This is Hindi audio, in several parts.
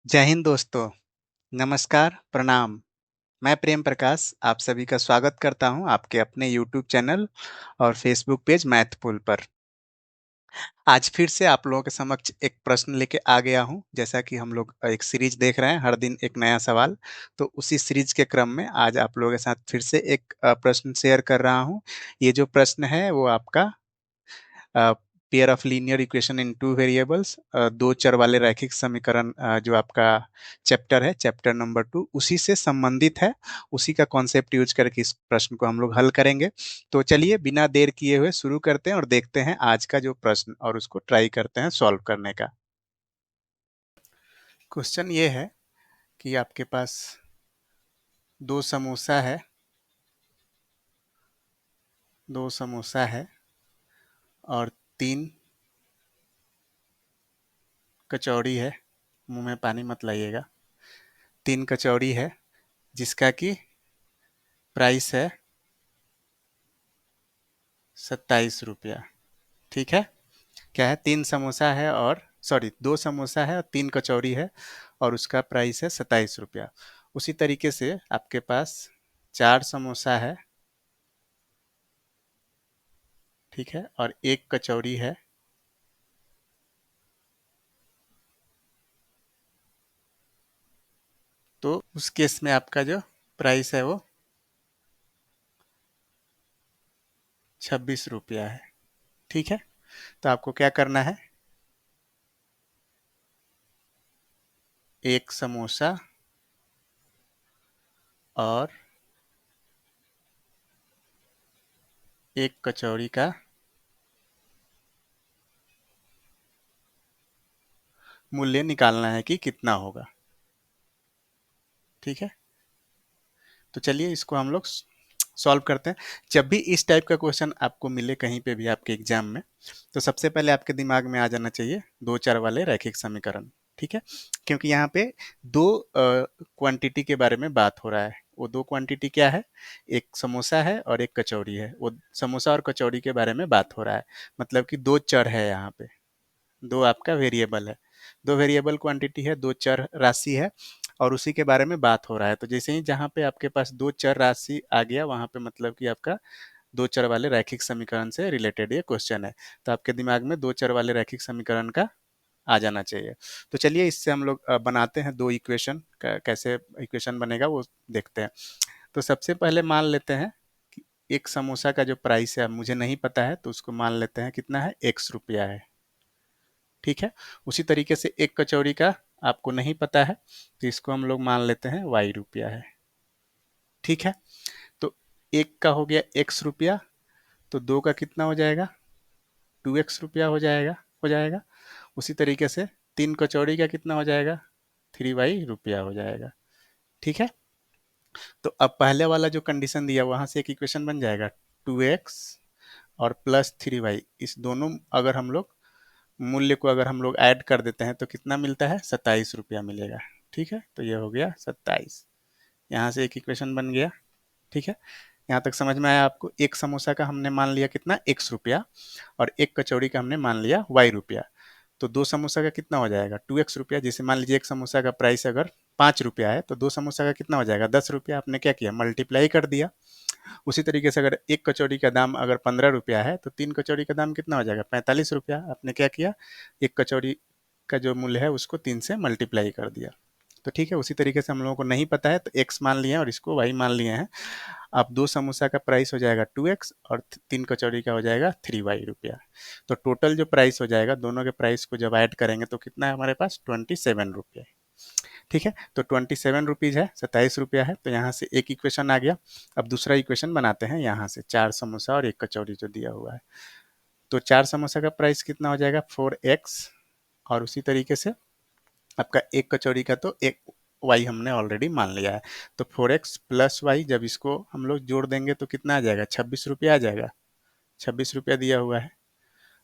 जय हिंद दोस्तों, नमस्कार, प्रणाम। मैं प्रेम प्रकाश आप सभी का स्वागत करता हूं आपके अपने यूट्यूब चैनल और फेसबुक पेज मैथपुल पर। आज फिर से आप लोगों के समक्ष एक प्रश्न लेके आ गया हूं, जैसा कि हम लोग एक सीरीज देख रहे हैं, हर दिन एक नया सवाल। तो उसी सीरीज के क्रम में आज आप लोगों के साथ फिर से एक प्रश्न शेयर कर रहा हूं। ये जो प्रश्न है वो आपका pair of linear equation in two variables, दो चर वाले रैखिक समीकरण, जो आपका चैप्टर है, चैप्टर नंबर 2, उसी से संबंधित है। उसी का कॉन्सेप्ट यूज करके इस प्रश्न को हम लोग हल करेंगे। तो चलिए बिना देर किए हुए शुरू करते हैं और देखते हैं आज का जो प्रश्न, और उसको ट्राई करते हैं सॉल्व करने का। क्वेश्चन ये है कि आपके पास दो समोसा है, दो समोसा है और तीन कचौड़ी है। मुंह में पानी मत लाइएगा। तीन कचौड़ी है जिसका कि प्राइस है 27 रुपया। ठीक है। क्या है, तीन समोसा है और सॉरी, दो समोसा है और तीन कचौड़ी है और उसका प्राइस है 27 रुपया। उसी तरीके से आपके पास चार समोसा है, ठीक है, और एक कचौड़ी है। तो उस केस में आपका जो प्राइस है वो 26 रुपया है। ठीक है। तो आपको क्या करना है, एक समोसा और एक कचौड़ी का मूल्य निकालना है कि कितना होगा। ठीक है। तो चलिए इसको हम लोग सॉल्व करते हैं। जब भी इस टाइप का क्वेश्चन आपको मिले कहीं पे भी आपके एग्जाम में, तो सबसे पहले आपके दिमाग में आ जाना चाहिए दो चर वाले रैखिक समीकरण। ठीक है। क्योंकि यहाँ पे दो क्वांटिटी के बारे में बात हो रहा है। वो दो क्वांटिटी क्या है, एक समोसा है और एक कचौड़ी है। वो समोसा और कचौड़ी के बारे में बात हो रहा है, मतलब कि दो चर है यहाँ पे, दो आपका वेरिएबल है, दो वेरिएबल क्वांटिटी है, दो चर राशि है, और उसी के बारे में बात हो रहा है। तो जैसे ही जहाँ पे आपके पास दो चर राशि आ गया, वहाँ पे मतलब कि आपका दो चर वाले रैखिक समीकरण से रिलेटेड ये क्वेश्चन है। तो आपके दिमाग में दो चर वाले रैखिक समीकरण का आ जाना चाहिए। तो चलिए इससे हम लोग बनाते हैं दो इक्वेशन। कैसे इक्वेशन बनेगा वो देखते हैं। तो सबसे पहले मान लेते हैं कि एक समोसा का जो प्राइस है मुझे नहीं पता है, तो उसको मान लेते हैं कितना है, x रुपया है। ठीक है। उसी तरीके से एक कचौड़ी का आपको नहीं पता है, तो इसको हम लोग मान लेते हैं y रुपया है। ठीक है। तो एक का हो गया x रुपया, तो दो का कितना हो जाएगा, 2x रुपया हो जाएगा। उसी तरीके से तीन कचौड़ी का कितना हो जाएगा, 3y रुपया हो जाएगा। ठीक है। तो अब पहले वाला जो कंडीशन दिया वहां से एक इक्वेशन बन जाएगा, 2x और प्लस 3y। इस दोनों अगर हम लोग मूल्य को अगर हम लोग ऐड कर देते हैं तो कितना मिलता है, 27 रुपया मिलेगा। ठीक है। तो ये हो गया 27। यहाँ से एक इक्वेशन बन गया। ठीक है। यहाँ तक समझ में आया आपको। एक समोसा का हमने मान लिया कितना, x रुपया, और एक कचौड़ी का हमने मान लिया y रुपया। तो दो समोसा का कितना हो जाएगा, 2x रुपया। जैसे मान लीजिए एक समोसा का प्राइस अगर 5 रुपया है, तो दो समोसा का कितना हो जाएगा, 10 रुपया। आपने क्या किया, मल्टीप्लाई कर दिया। उसी तरीके से अगर एक कचौड़ी का दाम अगर 15 रुपया है, तो तीन कचौड़ी का दाम कितना हो जाएगा, 45 रुपया। आपने क्या किया, एक कचौड़ी का जो मूल्य है उसको 3 से मल्टीप्लाई कर दिया। तो ठीक है। उसी तरीके से हम लोगों को नहीं पता है तो x मान लिए हैं और इसको y मान लिए हैं। अब दो समोसा का प्राइस हो जाएगा 2x और तीन कचौड़ी का हो जाएगा 3y रुपया। तो टोटल जो प्राइस हो जाएगा, दोनों के प्राइस को जब ऐड करेंगे तो कितना है हमारे पास, 27 रुपये। ठीक है। तो 27 रुपीज़ है, 27 रुपया है। तो यहाँ से एक इक्वेशन आ गया। अब दूसरा इक्वेशन बनाते हैं। यहाँ से चार समोसा और एक कचौड़ी जो दिया हुआ है, तो चार समोसा का प्राइस कितना हो जाएगा, 4x, और उसी तरीके से आपका एक कचौड़ी का तो एक y हमने ऑलरेडी मान लिया है। तो 4x प्लस वाई, जब इसको हम लोग जोड़ देंगे तो कितना आ जाएगा, 26 रुपया आ जाएगा। 26 रुपया दिया हुआ है।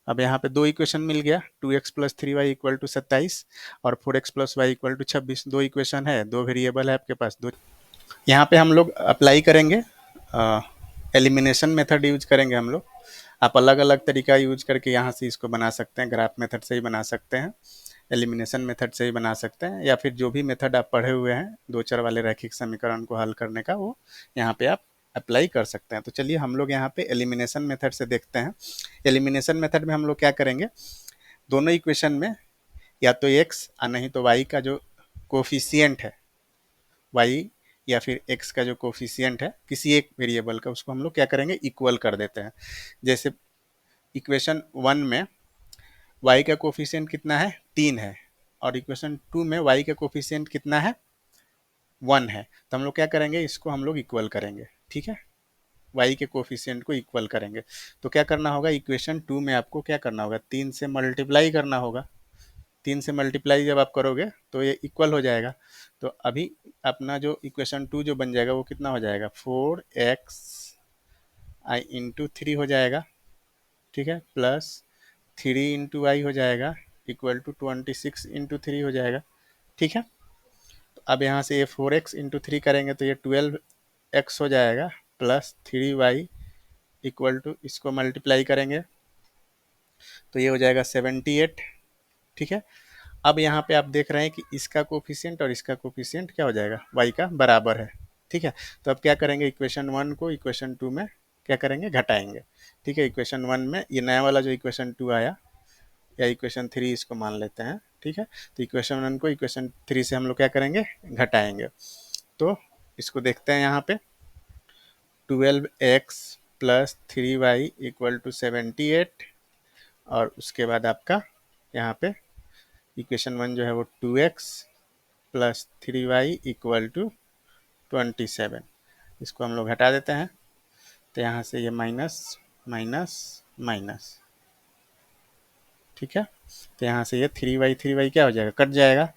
अब यहाँ पे दो इक्वेशन मिल गया, 2x plus 3y equal to 27 और 4x plus Y equal to 26। दो इक्वेशन है, दो वेरिएबल है आपके पास, दो। यहाँ पे हम लोग अप्लाई करेंगे, एलिमिनेशन मेथड यूज करेंगे हम लोग। आप अलग अलग तरीका यूज करके यहाँ से इसको बना सकते हैं, ग्राफ मेथड से ही बना सकते हैं। एलिमिनेशन मेथड से ही बना सकते हैं, या फिर जो भी मेथड आप पढ़े हुए हैं दो चर वाले रैखिक समीकरण को हल करने का, वो यहाँ पे आप अप्लाई कर सकते हैं। तो चलिए हम लोग यहाँ पे एलिमिनेशन मेथड से देखते हैं। एलिमिनेशन मेथड में हम लोग क्या करेंगे, दोनों इक्वेशन में या तो x और नहीं तो y का जो कोफिशियंट है, y या फिर x का जो कोफिशियंट है किसी एक वेरिएबल का, उसको हम लोग क्या करेंगे, इक्वल कर देते हैं। जैसे इक्वेशन 1 में y का कोफिशियंट कितना है, 3 है, और इक्वेशन 2 में y का कोफिशियंट कितना है, 1 है। तो हम लोग क्या करेंगे, इसको हम लोग इक्वल करेंगे, ठीक है, y के कोफिशियंट को इक्वल करेंगे। तो क्या करना होगा, इक्वेशन 2 में आपको क्या करना होगा, 3 से मल्टीप्लाई करना होगा। 3 से मल्टीप्लाई जब आप करोगे तो ये इक्वल हो जाएगा। तो अभी अपना जो इक्वेशन 2 जो बन जाएगा वो कितना हो जाएगा, 4x i इंटू 3 हो जाएगा, ठीक है, प्लस 3 इंटू आई हो जाएगा इक्वल टू 26 इंटू 3 हो जाएगा, ठीक है। तो अब यहाँ से ये 4x इंटू 3 करेंगे तो ये 12x हो जाएगा, प्लस 3y इक्वल टू, इसको मल्टीप्लाई करेंगे तो ये हो जाएगा 78, ठीक है। अब यहाँ पे आप देख रहे हैं कि इसका कोफिशिएंट और इसका कोफिशिएंट क्या हो जाएगा, y का बराबर है, ठीक है। तो अब क्या करेंगे, इक्वेशन 1 को इक्वेशन 2 में क्या करेंगे, घटाएंगे, ठीक है। इक्वेशन 1 में ये नया वाला जो इक्वेशन 2 आया, या इक्वेशन 3 इसको मान लेते हैं, ठीक है। तो इक्वेशन 1 को इक्वेशन 3 से हम लोग क्या करेंगे, घटाएंगे। तो इसको देखते हैं यहाँ पे, 12x plus 3y equal to 78, और उसके बाद आपका यहाँ पे इक्वेशन 1 जो है वो 2x plus 3y equal to 27, इसको हम लोग हटा देते हैं। तो यहाँ से ये माइनस माइनस माइनस, ठीक है। तो यहाँ से ये 3y क्या हो जाएगा, कट जाएगा।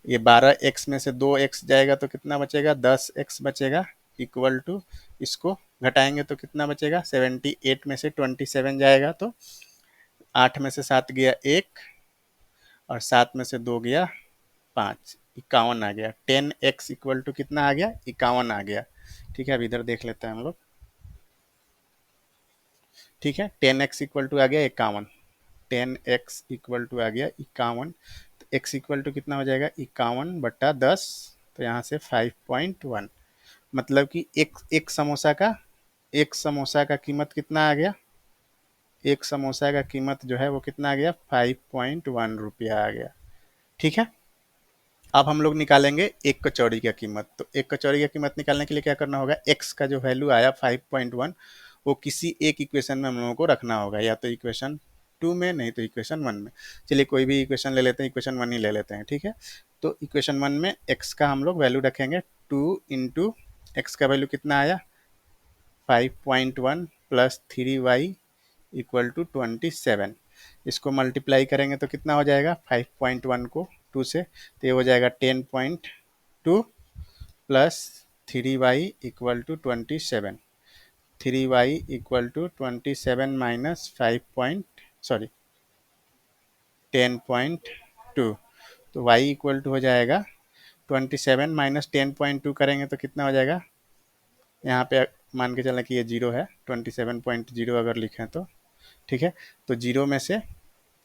ये 12x में से 2x जाएगा तो कितना बचेगा, 10x बचेगा, इक्वल टू, इसको घटाएंगे तो कितना बचेगा, 78 में से 27 जाएगा तो 8 में से 7 गया 1, और 7 में से 2 गया 5, 51 आ गया। 10x इक्वल टू कितना आ गया, 51 आ गया, ठीक है। अब इधर देख लेते हैं हम लोग, ठीक है, 10x इक्वल टू आ गया 51, 10x इक्वल टू आ गया 51, तो x इक्वल टू कितना हो जाएगा, 51/10, तो यहाँ से 5.1, मतलब कि एक समोसा का कीमत कितना आ गया, एक समोसा का कीमत जो है वो कितना आ गया, 5.1 रुपया आ गया, ठीक है। अब हम लोग निकालेंगे एक कचौड़ी का कीमत। तो एक कचौड़ी का कीमत निकालने के लिए क्या करना होगा, x का जो वैल्यू आया 5.1, वो किसी एक इक्वेशन में हम लोगों को रखना होगा, या तो इक्वेशन 2 में, नहीं तो इक्वेशन 1 में। चलिए कोई भी इक्वेशन ले लेते हैं, इक्वेशन 1 ही ले लेते हैं, ठीक है। तो इक्वेशन 1 में x का हम लोग वैल्यू रखेंगे 2 इंटू एक्स का वैल्यू कितना आया, 5.1 प्लस 3y इक्वल टू 27, इसको मल्टीप्लाई करेंगे तो कितना हो जाएगा, 5.1 को 2 से, तो ये हो जाएगा 10.2 plus 3y equal to 27, 3y equal to 27 minus 10.2, तो y इक्वल टू हो जाएगा 27 माइनस 10.2 करेंगे तो कितना हो जाएगा, यहाँ पे मान के चलें कि ये 0 है, 27.0 अगर लिखें तो, ठीक है। तो 0 में से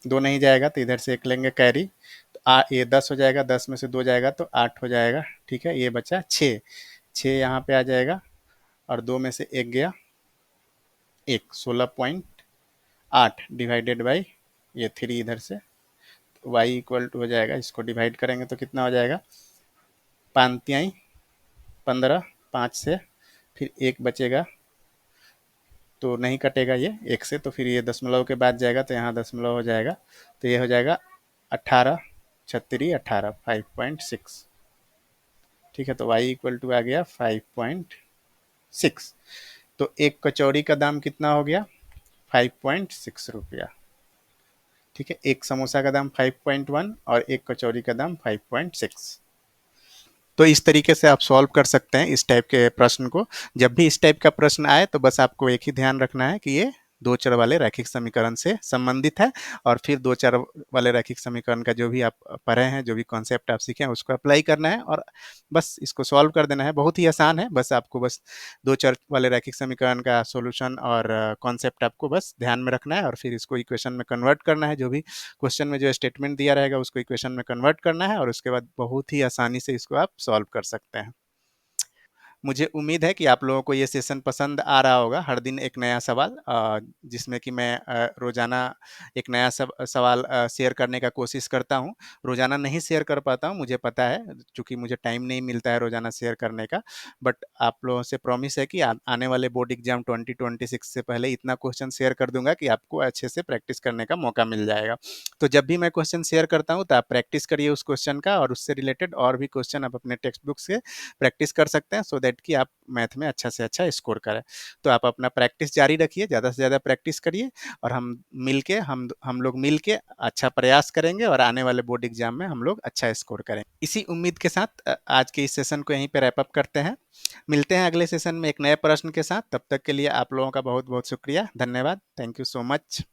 2 नहीं जाएगा तो इधर से एक लेंगे कैरी, तो ये 10 हो जाएगा, 10 में से 2 जाएगा तो 8 हो जाएगा, ठीक है। ये बचा 6, 6 यहाँ पे आ जाएगा, और 2 में से 1 गया 1, 16.8 डिवाइडेड बाई ये 3 इधर से, तो y इक्वल टू हो जाएगा, इसको डिवाइड करेंगे तो कितना हो जाएगा, 5 तिहाई 15, 5 से फिर 1 बचेगा, तो नहीं कटेगा ये 1 से, तो फिर ये दशमलव के बाद जाएगा तो यहाँ दशमलव हो जाएगा, तो ये हो जाएगा 18, 36, 18, 5.6, ठीक है। तो y इक्वल टू आ गया 5.6। तो एक कचौड़ी का दाम कितना हो गया, 5.6 रुपया, ठीक है। एक समोसा का दाम 5.1 और एक कचौड़ी का दाम 5.6। तो इस तरीके से आप सॉल्व कर सकते हैं इस टाइप के प्रश्न को। जब भी इस टाइप का प्रश्न आए तो बस आपको एक ही ध्यान रखना है कि ये दो चर वाले रैखिक समीकरण से संबंधित है। और फिर दो चर वाले रैखिक समीकरण का जो भी आप पढ़े हैं, जो भी कॉन्सेप्ट आप सीखे हैं, उसको अप्लाई करना है और बस इसको सॉल्व कर देना है। बहुत ही आसान है, बस आपको बस दो चर वाले रैखिक समीकरण का सॉल्यूशन और कॉन्सेप्ट आपको बस ध्यान में रखना है और फिर इसको इक्वेशन में कन्वर्ट करना है। जो भी क्वेश्चन में जो स्टेटमेंट दिया रहेगा उसको इक्वेशन में कन्वर्ट करना है और उसके बाद बहुत ही आसानी से इसको आप सॉल्व कर सकते हैं। मुझे उम्मीद है कि आप लोगों को ये सेशन पसंद आ रहा होगा। हर दिन एक नया सवाल, जिसमें कि मैं रोज़ाना एक नया सवाल शेयर करने का कोशिश करता हूँ। रोज़ाना नहीं शेयर कर पाता हूँ, मुझे पता है, चूँकि मुझे टाइम नहीं मिलता है रोज़ाना शेयर करने का। बट आप लोगों से प्रॉमिस है कि आने वाले बोर्ड एग्जाम 2026 से पहले इतना क्वेश्चन शेयर कर दूंगा कि आपको अच्छे से प्रैक्टिस करने का मौका मिल जाएगा। तो जब भी मैं क्वेश्चन शेयर करता हूँ तो आप प्रैक्टिस करिए उस क्वेश्चन का, और उससे रिलेटेड और भी क्वेश्चन आप अपने टेक्स्ट बुक से प्रैक्टिस कर सकते हैं, सो दैट कि आप मैथ में अच्छा से अच्छा स्कोर करें। तो आप अपना प्रैक्टिस जारी रखिए, ज़्यादा से ज़्यादा प्रैक्टिस करिए, और हम लोग मिल के अच्छा प्रयास करेंगे और आने वाले बोर्ड एग्जाम में हम लोग अच्छा स्कोर करें। इसी उम्मीद के साथ आज के इस सेशन को यहीं पे रैप अप करते हैं। मिलते हैं अगले सेशन में एक नए प्रश्न के साथ। तब तक के लिए आप लोगों का बहुत बहुत शुक्रिया, धन्यवाद, थैंक यू सो मच।